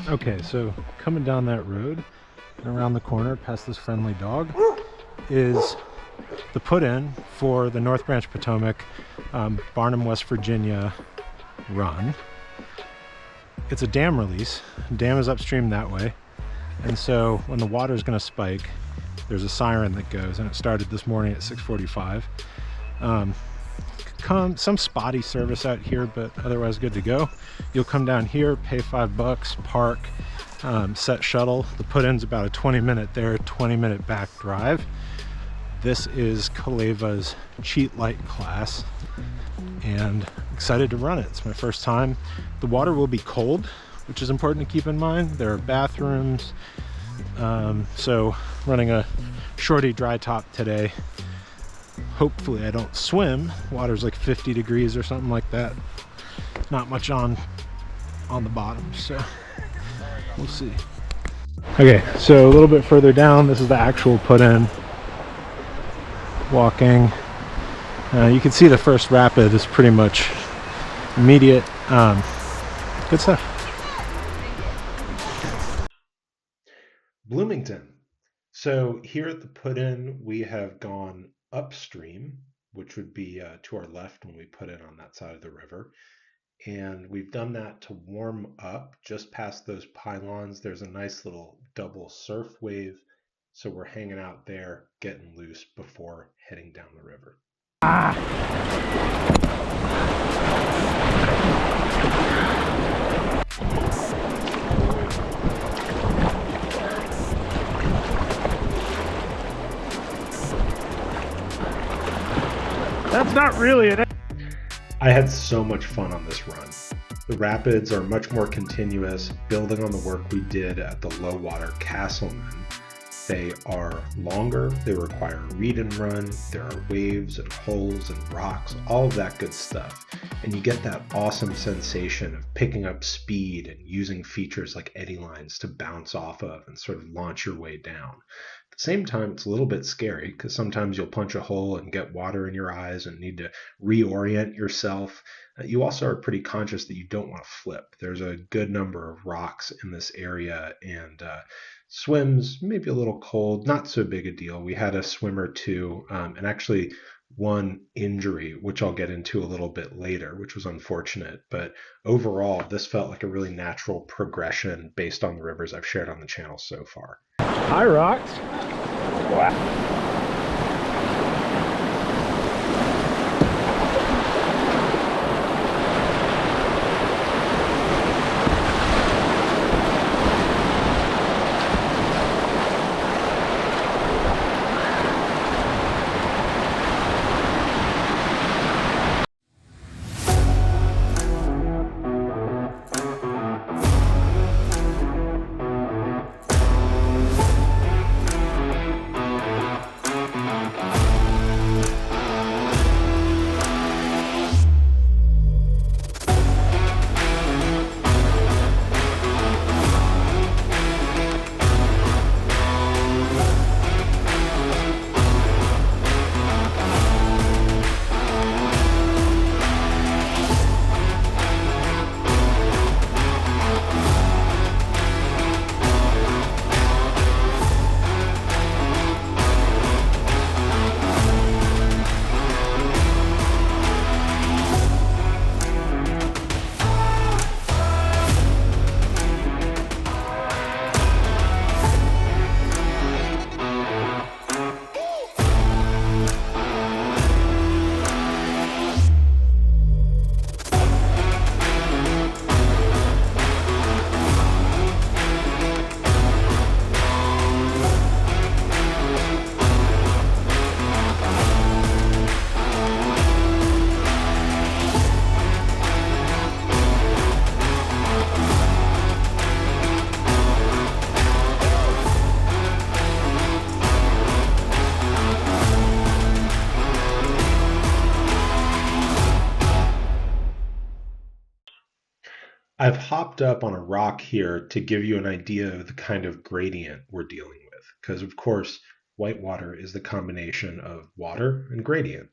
Okay, so coming down that road and around the corner past this friendly dog is the put-in for the North Branch Potomac Barnum, West Virginia run. It's a dam release. Dam is upstream that way, and so when the water is going to spike, there's a siren that goes, and it started this morning at 6:45. Some spotty service out here, but otherwise good to go. You'll come down here, pay $5, park, set shuttle. The put-in's about a 20-minute there, 20-minute back drive. This is Calleva's cheat Lite class, and excited to run it. It's my first time. The water will be cold, which is important to keep in mind. There are bathrooms, so running a shorty dry top today. Hopefully I don't swim. Water's like 50 degrees or something like that. Not much on the bottom, so we'll see. Okay, so a little bit further down, this is the actual put-in. Walking. You can see the first rapid is pretty much immediate. Good stuff. Bloomington. So here at the put-in, we have gone upstream, which would be to our left when we put in on that side of the river. And we've done that to warm up just past those pylons. There's a nice little double surf wave. So we're hanging out there, getting loose before heading down the river. That's not really an... I had so much fun on this run. The rapids are much more continuous, building on the work we did at the low water Castleman. They are longer, they require read and run, there are waves and holes and rocks, all of that good stuff. And you get that awesome sensation of picking up speed and using features like eddy lines to bounce off of and sort of launch your way down. At the same time, it's a little bit scary because sometimes you'll punch a hole and get water in your eyes and need to reorient yourself. You also are pretty conscious that you don't want to flip. There's a good number of rocks in this area, and swims maybe a little cold, not so big a deal. We had a swim or two, and actually one injury, which I'll get into a little bit later, which was unfortunate. But overall, this felt like a really natural progression based on the rivers I've shared on the channel so far. Hi, rocks. Wow. I've hopped up on a rock here to give you an idea of the kind of gradient we're dealing with, because of course, whitewater is the combination of water and gradient.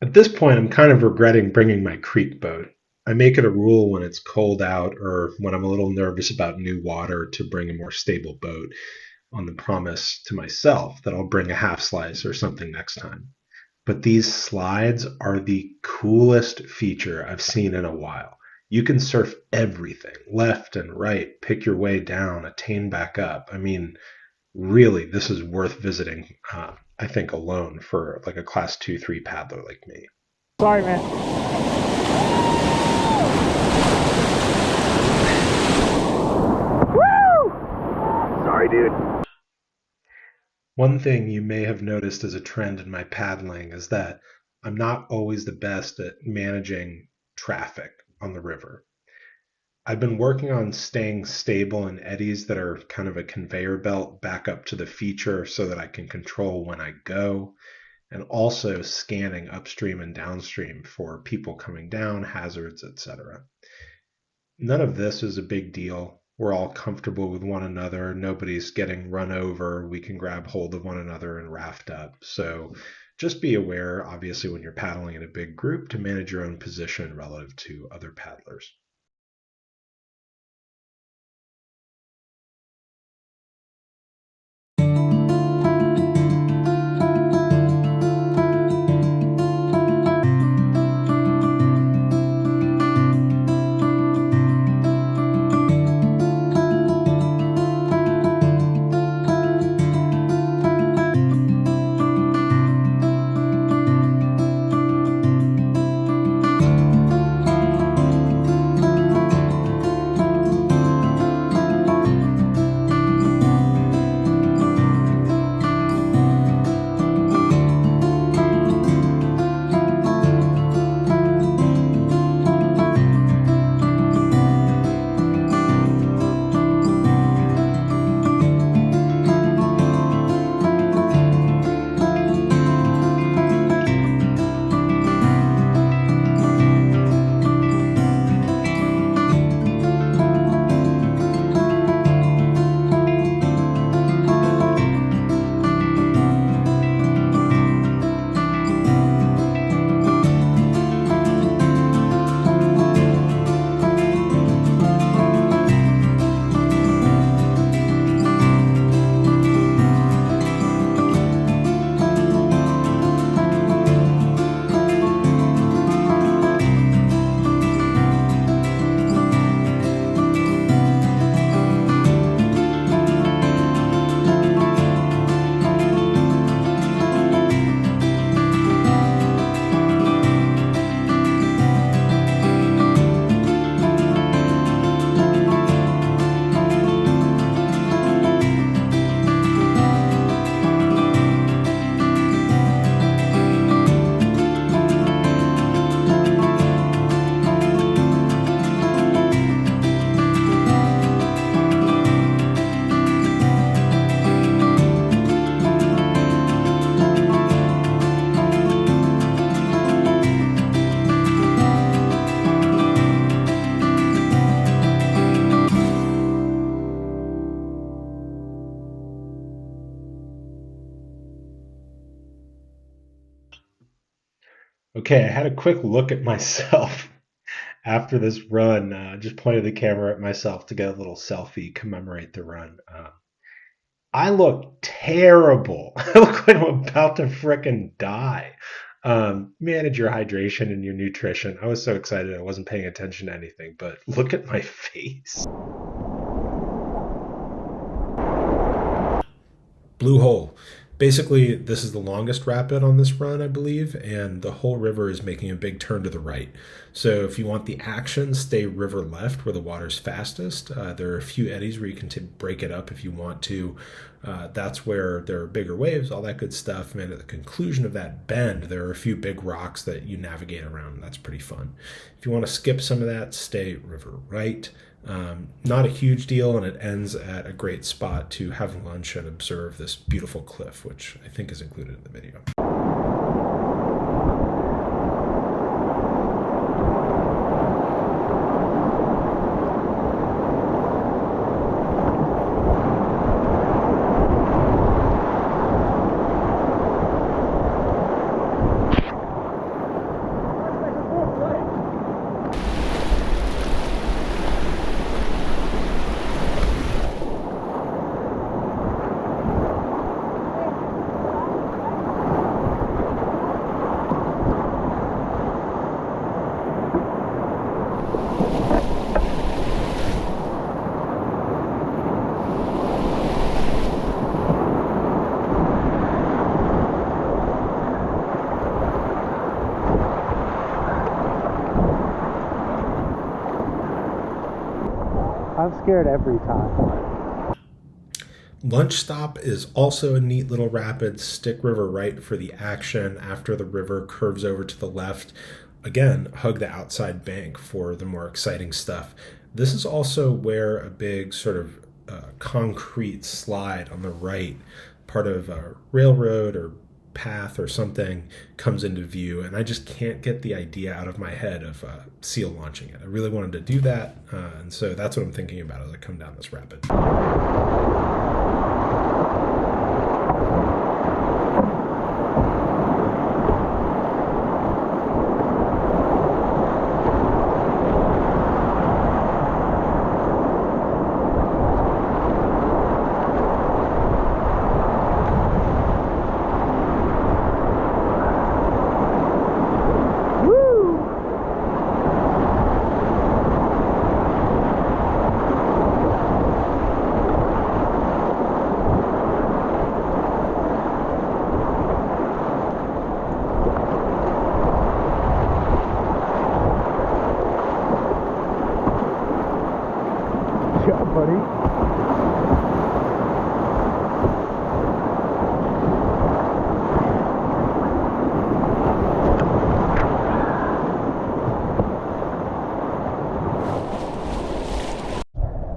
At this point, I'm kind of regretting bringing my creek boat. I make it a rule when it's cold out or when I'm a little nervous about new water to bring a more stable boat on the promise to myself that I'll bring a half slice or something next time. But these slides are the coolest feature I've seen in a while. You can surf everything, left and right, pick your way down, attain back up. I mean, really, this is worth visiting, I think, alone for like a class 2, 3 paddler like me. Sorry, man. Woo! Sorry, dude. One thing you may have noticed as a trend in my paddling is that I'm not always the best at managing traffic on the river. I've been working on staying stable in eddies that are kind of a conveyor belt back up to the feature so that I can control when I go, and also scanning upstream and downstream for people coming down, hazards, etc. None of this is a big deal. We're all comfortable with one another. Nobody's getting run over. We can grab hold of one another and raft up. So just be aware, obviously, when you're paddling in a big group to manage your own position relative to other paddlers. Okay, I had a quick look at myself after this run. Just pointed the camera at myself to get a little selfie, commemorate the run. I look terrible. I look like I'm about to frickin' die. Manage your hydration and your nutrition. I was so excited I wasn't paying attention to anything, but look at my face. Blue hole. Basically, this is the longest rapid on this run, I believe, and the whole river is making a big turn to the right. So if you want the action, stay river left where the water's fastest. There are a few eddies where you can break it up if you want to. That's where there are bigger waves, all that good stuff. And at the conclusion of that bend, there are a few big rocks that you navigate around. That's pretty fun. If you want to skip some of that, stay river right. Not a huge deal, and it ends at a great spot to have lunch and observe this beautiful cliff, which I think is included in the video. I'm scared every time. Lunch Stop is also a neat little rapid. Stick River right for the action after the river curves over to the left. Again, hug the outside bank for the more exciting stuff. This is also where a big sort of concrete slide on the right, part of a railroad or path or something, comes into view, and I just can't get the idea out of my head of seal launching it. I really wanted to do that, and so that's what I'm thinking about as I come down this rapid.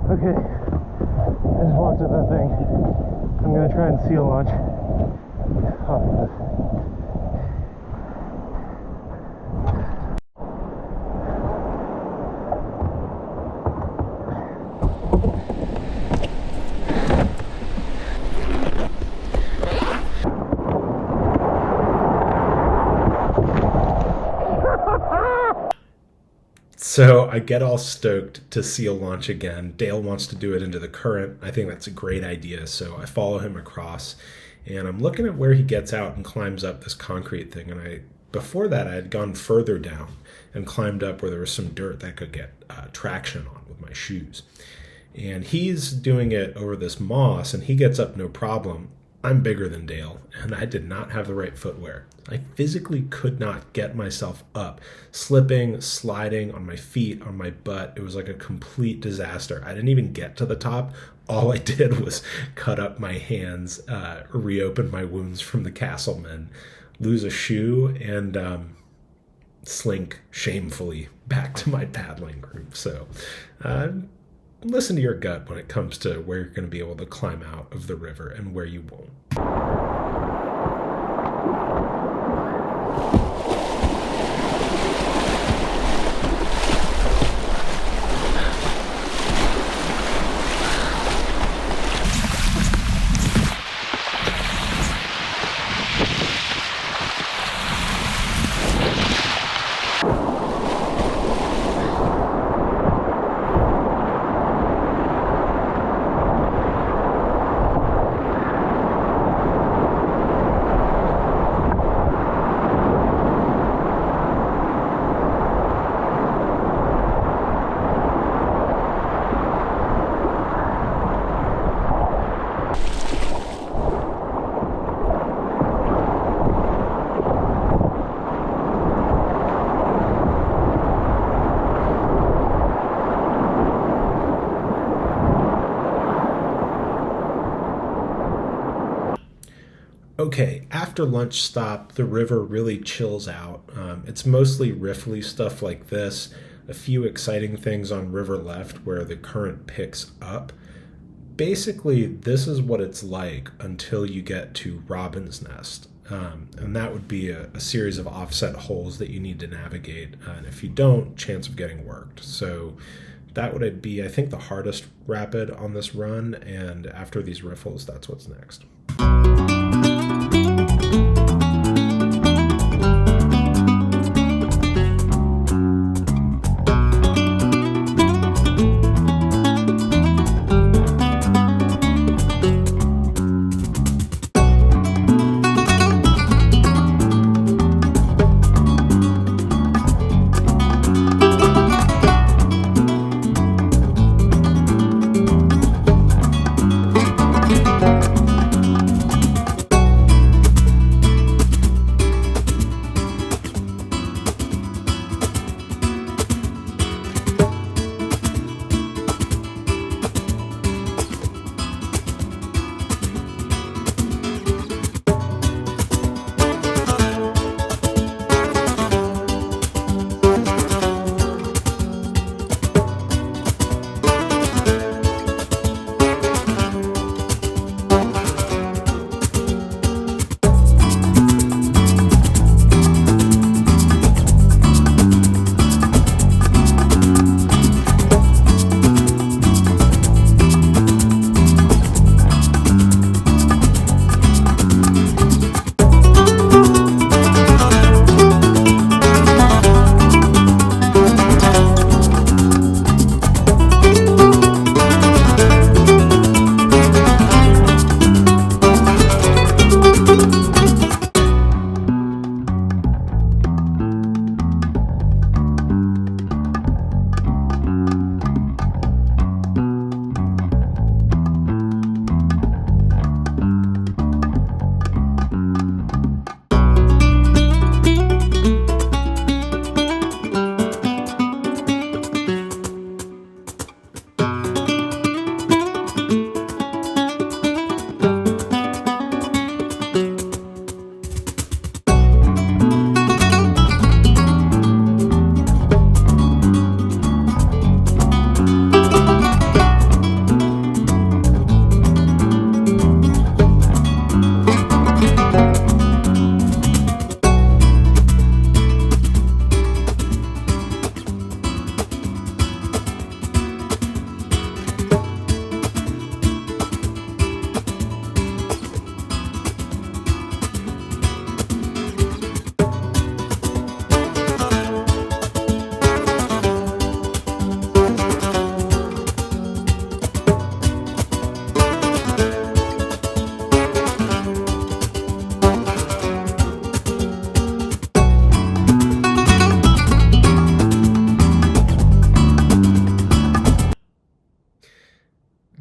Okay, I just walked up that thing. I'm gonna try and seal launch off of this. So I get all stoked to seal launch again. Dale wants to do it into the current. I think that's a great idea. So I follow him across, and I'm looking at where he gets out and climbs up this concrete thing. And before that, I had gone further down and climbed up where there was some dirt that I could get traction on with my shoes. And he's doing it over this moss, and he gets up no problem. I'm bigger than Dale, and I did not have the right footwear. I physically could not get myself up, slipping, sliding on my feet, on my butt. It was like a complete disaster. I didn't even get to the top. All I did was cut up my hands, reopen my wounds from the Castleman, lose a shoe, and slink shamefully back to my paddling group. So listen to your gut when it comes to where you're going to be able to climb out of the river and where you won't. Okay, after lunch stop, the river really chills out. It's mostly riffly stuff like this, a few exciting things on river left where the current picks up. Basically, this is what it's like until you get to Robin's Nest. And that would be a series of offset holes that you need to navigate. And if you don't, chance of getting worked. So that would be, I think, the hardest rapid on this run. And after these riffles, that's what's next.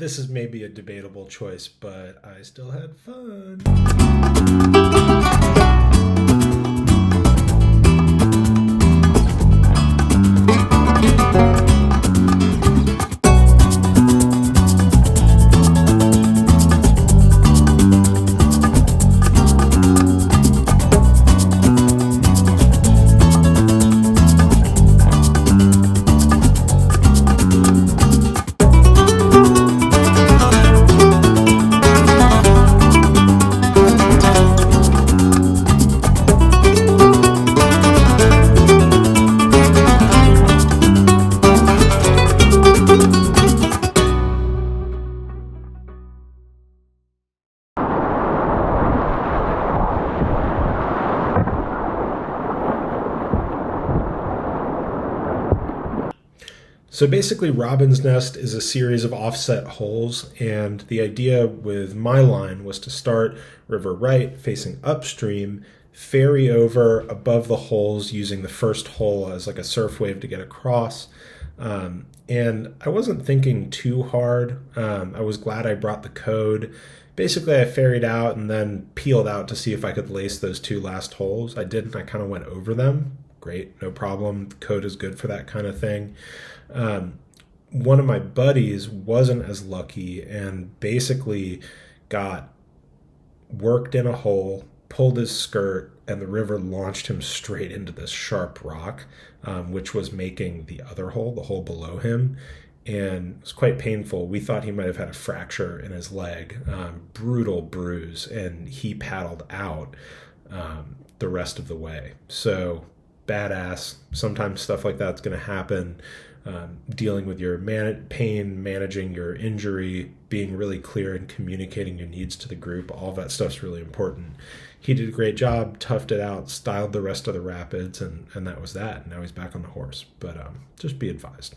This is maybe a debatable choice, but I still had fun. So basically, Robin's Nest is a series of offset holes, and the idea with my line was to start river right, facing upstream, ferry over above the holes using the first hole as like a surf wave to get across. And I wasn't thinking too hard. I was glad I brought the code. Basically, I ferried out and then peeled out to see if I could lace those two last holes. I didn't. I kind of went over them. Great, no problem. The code is good for that kind of thing. One of my buddies wasn't as lucky and basically got worked in a hole, pulled his skirt, and the river launched him straight into this sharp rock, which was making the other hole, the hole below him. And it was quite painful. We thought he might have had a fracture in his leg, brutal bruise, and he paddled out the rest of the way. So badass. Sometimes stuff like that's going to happen. Dealing with your pain, managing your injury, being really clear and communicating your needs to the group, all that stuff's really important. He did a great job, toughed it out, styled the rest of the rapids, and that was that. And now he's back on the horse. But just be advised.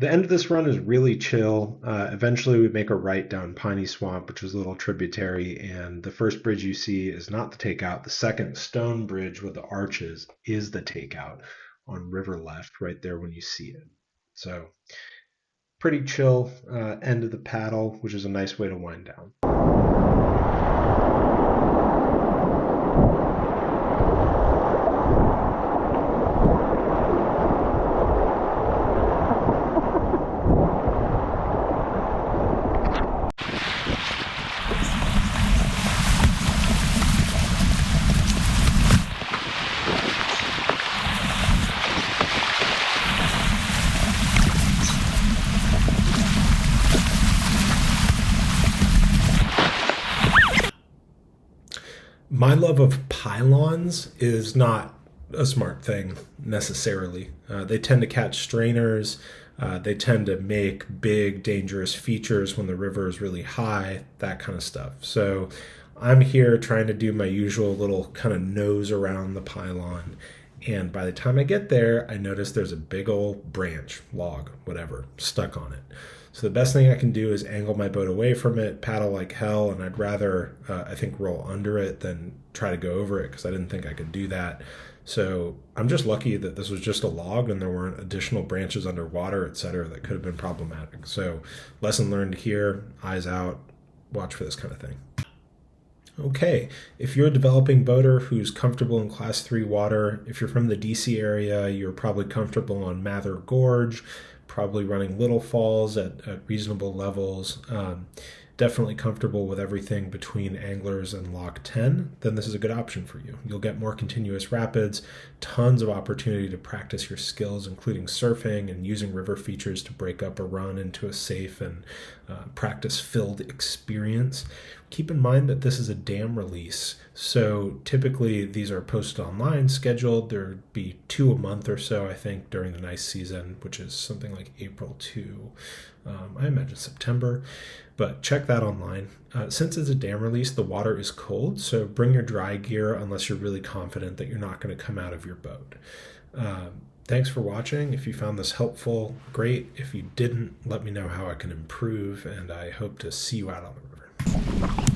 the end of this run is really chill. Eventually we make a right down Piney Swamp, which is a little tributary, and the first bridge you see is not the Takeout. The second stone bridge with the arches is the Takeout on River Left, right there when you see it. So pretty chill end of the paddle, which is a nice way to wind down. My love of pylons is not a smart thing necessarily. They tend to catch strainers. They tend to make big, dangerous features when the river is really high, that kind of stuff. So I'm here trying to do my usual little kind of nose around the pylon. And by the time I get there, I notice there's a big old branch, log, whatever, stuck on it. So the best thing I can do is angle my boat away from it, paddle like hell, and I'd rather, I think, roll under it than try to go over it because I didn't think I could do that. So I'm just lucky that this was just a log and there weren't additional branches underwater, etc., that could have been problematic. So lesson learned here, eyes out, watch for this kind of thing. Okay, if you're a developing boater who's comfortable in Class 3 water, if you're from the DC area, you're probably comfortable on Mather Gorge, probably running little falls at reasonable levels, definitely comfortable with everything between Anglers and Lock 10, then this is a good option for you. You'll get more continuous rapids, tons of opportunity to practice your skills, including surfing and using river features to break up a run into a safe and practice-filled experience. Keep in mind that this is a dam release, so typically these are posted online, scheduled. There'd be 2 a month or so, I think, during the nice season, which is something like April to, I imagine, September. But check that online. Since it's a dam release, the water is cold, so bring your dry gear unless you're really confident that you're not going to come out of your boat. Thanks for watching. If you found this helpful, great. If you didn't, let me know how I can improve, and I hope to see you out on the river.